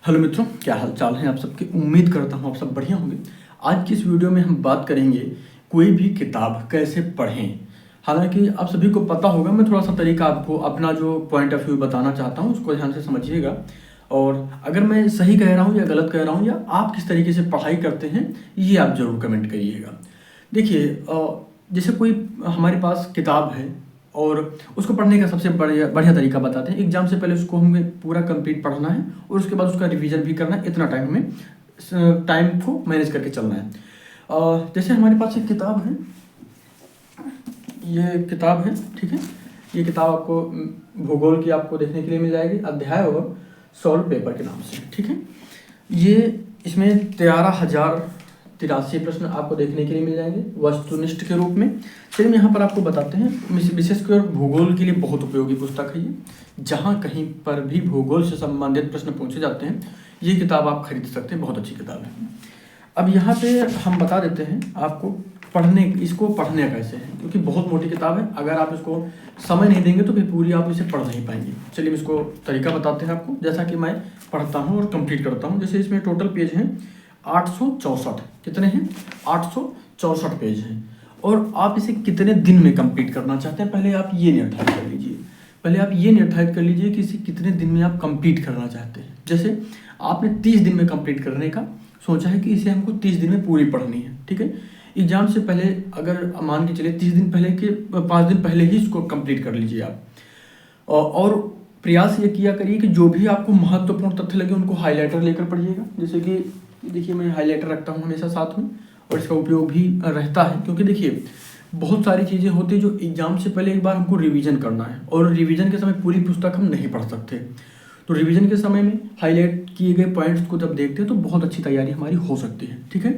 Hello मित्रों, क्या हाल चाल है आप सबके। उम्मीद करता हूँ आप सब बढ़िया होंगे। आज की इस वीडियो में हम बात करेंगे कोई भी किताब कैसे पढ़ें। हालांकि आप सभी को पता होगा, मैं थोड़ा सा तरीका आपको अपना जो पॉइंट ऑफ व्यू बताना चाहता हूँ उसको ध्यान से समझिएगा। और अगर मैं सही कह रहा हूँ या गलत कह रहा हूँ या आप किस तरीके से पढ़ाई करते हैं ये आप ज़रूर कमेंट करिएगा। देखिए, जैसे कोई हमारे पास किताब है और उसको पढ़ने का सबसे बढ़िया बढ़िया तरीका बताते हैं। एग्जाम से पहले उसको हमें पूरा कंप्लीट पढ़ना है और उसके बाद उसका रिवीजन भी करना है। इतना टाइम हमें टाइम को मैनेज करके चलना है। जैसे हमारे पास एक किताब है, ये किताब है, ठीक है। ये किताब आपको भूगोल की आपको देखने के लिए मिल जाएगी, अध्याय और सॉल्व पेपर के नाम से, ठीक है। ये इसमें 13,083 प्रश्न आपको देखने के लिए मिल जाएंगे वस्तुनिष्ठ के रूप में। चलिए यहाँ पर आपको बताते हैं। विशेषकर भूगोल के लिए बहुत उपयोगी पुस्तक है ये। जहाँ कहीं पर भी भूगोल से संबंधित प्रश्न पूछे जाते हैं ये किताब आप खरीद सकते हैं, बहुत अच्छी किताब है। अब यहाँ पे हम बता देते हैं आपको इसको पढ़ने कैसे है, क्योंकि बहुत मोटी किताब है। अगर आप इसको समय नहीं देंगे तो फिर पूरी आप इसे पढ़ नहीं पाएंगे। चलिए इसको तरीका बताते हैं आपको, जैसा कि मैं पढ़ता हूँ और कंप्लीट करता हूँ। जैसे इसमें टोटल पेज हैं 864। कितने हैं? 864 पेज हैं। और आप इसे कितने दिन में कंप्लीट करना चाहते हैं पहले आप ये निर्धारित कर लीजिए। कि इसे कितने दिन में आप कंप्लीट करना चाहते हैं। जैसे आपने 30 दिन में कंप्लीट करने का सोचा है कि इसे हमको 30 दिन में पूरी पढ़नी है, ठीक है। एग्जाम से पहले अगर मान के चले 30 दिन पहले के 5 दिन पहले ही इसको कंप्लीट कर लीजिए आप। और प्रयास ये किया करिए कि जो भी आपको महत्वपूर्ण तथ्य लगे उनको हाईलाइटर लेकर पढ़िएगा। जैसे कि देखिए, मैं हाईलाइटर रखता हूँ हमेशा साथ में और इसका उपयोग भी रहता है, क्योंकि देखिए बहुत सारी चीज़ें होती हैं जो एग्जाम से पहले एक बार हमको रिवीजन करना है और रिवीजन के समय पूरी पुस्तक हम नहीं पढ़ सकते। तो रिवीजन के समय में हाईलाइट किए गए पॉइंट्स को जब देखते हैं तो बहुत अच्छी तैयारी हमारी हो सकती है, ठीक है।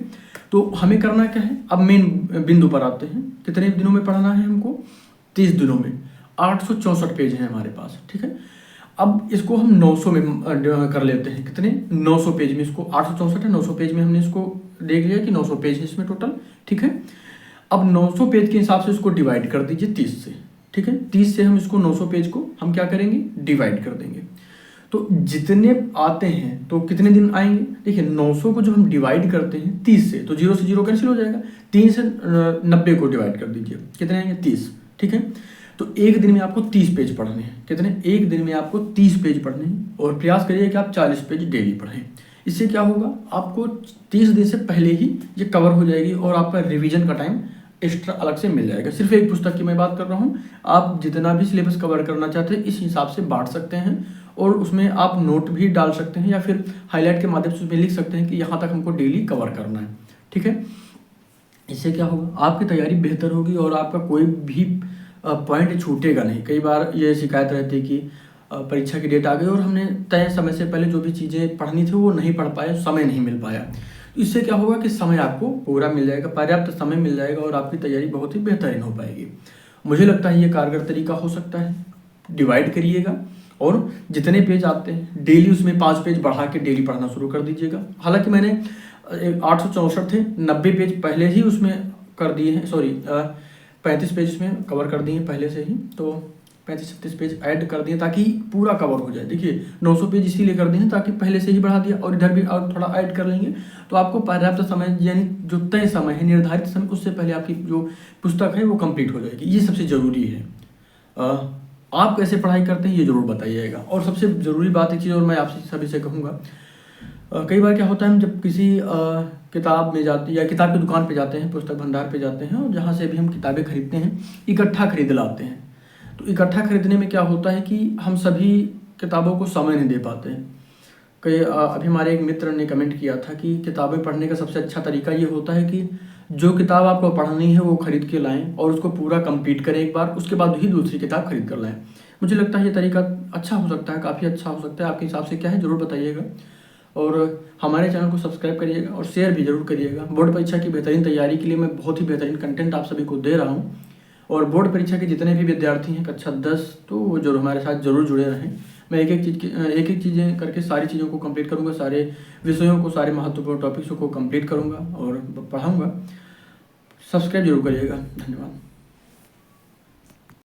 तो हमें करना क्या है, अब मेन बिंदु पर आते हैं। कितने दिनों में पढ़ना है हमको? 30 दिनों में। 864 पेज हैं हमारे पास, ठीक है। अब इसको हम 900 में कर लेते हैं। कितने? 900 पेज में। इसको 864 है, 900 पेज में हमने इसको देख लिया कि 900 पेज है इसमें टोटल, ठीक है। अब 900 पेज के हिसाब से इसको डिवाइड कर दीजिए 30 से, ठीक है। 30 से हम इसको 900 पेज को हम क्या करेंगे? डिवाइड कर देंगे। तो जितने आते हैं तो कितने दिन आएंगे? देखिए 900 को जो हम डिवाइड करते हैं 30 से, तो 0 से 0 कैंसिल हो जाएगा। 3 से 90 को डिवाइड कर दीजिए, कितने आएंगे? 30, ठीक है। तो एक दिन में आपको 30 पेज पढ़ने हैं। कितने? एक दिन में आपको 30 पेज पढ़ने हैं और प्रयास करिए कि आप 40 पेज डेली पढ़ें। इससे क्या होगा, आपको 30 दिन से पहले ही ये कवर हो जाएगी और आपका रिवीजन का टाइम एक्स्ट्रा अलग से मिल जाएगा। सिर्फ एक पुस्तक की मैं बात कर रहा हूँ, आप जितना भी सिलेबस कवर करना चाहते हैं इस हिसाब से बांट सकते हैं और उसमें आप नोट भी डाल सकते हैं या फिर हाईलाइट के माध्यम से उसमें लिख सकते हैं कि यहाँ तक हमको डेली कवर करना है, ठीक है। इससे क्या होगा, आपकी तैयारी बेहतर होगी और आपका कोई भी पॉइंट छूटेगा नहीं। कई बार ये शिकायत रहती है कि परीक्षा की डेट आ गई और हमने तय समय से पहले जो भी चीज़ें पढ़नी थी वो नहीं पढ़ पाए, समय नहीं मिल पाया। तो इससे क्या होगा कि समय आपको पूरा मिल जाएगा, पर्याप्त समय मिल जाएगा और आपकी तैयारी बहुत ही बेहतरीन हो पाएगी। मुझे लगता है ये कारगर तरीका हो सकता है। डिवाइड करिएगा और जितने पेज आते हैं डेली उसमें 5 पेज बढ़ा के डेली पढ़ना शुरू कर दीजिएगा। हालांकि मैंने 864 थे, 90 पेज पहले ही उसमें कर दिए हैं, 35 पेज इसमें कवर कर दिए हैं पहले से ही, तो 35-36 पेज ऐड कर दिए ताकि पूरा कवर हो जाए। देखिए 900 पेज इसीलिए कर दिए हैं ताकि पहले से ही बढ़ा दिया और इधर भी और थोड़ा ऐड कर लेंगे तो आपको पर्याप्त समय, यानी जो तय समय है, निर्धारित समय, उससे पहले आपकी जो पुस्तक है वो कंप्लीट हो जाएगी। ये सबसे ज़रूरी है। आप कैसे पढ़ाई करते हैं ये ज़रूर बताइएगा। और सबसे ज़रूरी बात एक चीज़ और मैं आपसे सभी से कहूँगा, कई बार क्या होता है हम जब किसी किताब में जाते या किताब की दुकान पे जाते हैं, पुस्तक भंडार पे जाते हैं और जहाँ से भी हम किताबें खरीदते हैं इकट्ठा खरीद लाते हैं। तो इकट्ठा खरीदने में क्या होता है कि हम सभी किताबों को समय नहीं दे पाते हैं। अभी हमारे एक मित्र ने कमेंट किया था कि किताबें पढ़ने का सबसे अच्छा तरीका ये होता है कि जो किताब आपको पढ़नी है वो खरीद के लाएं और उसको पूरा कंप्लीट करें एक बार, उसके बाद ही दूसरी किताब खरीद कर लाएं। मुझे लगता है ये तरीका अच्छा हो सकता है, काफ़ी अच्छा हो सकता है। आपके हिसाब से क्या है ज़रूर बताइएगा और हमारे चैनल को सब्सक्राइब करिएगा और शेयर भी जरूर करिएगा। बोर्ड परीक्षा की बेहतरीन तैयारी के लिए मैं बहुत ही बेहतरीन कंटेंट आप सभी को दे रहा हूँ और बोर्ड परीक्षा के जितने भी विद्यार्थी हैं कक्षा 10, तो वो जरूर हमारे साथ जरूर जुड़े रहें। मैं एक एक चीज़ें करके सारी चीज़ों को कंप्लीट करूँगा, सारे विषयों को, सारे महत्वपूर्ण टॉपिक्स को कंप्लीट करूँगा और पढ़ाऊँगा। सब्सक्राइब जरूर करिएगा। धन्यवाद।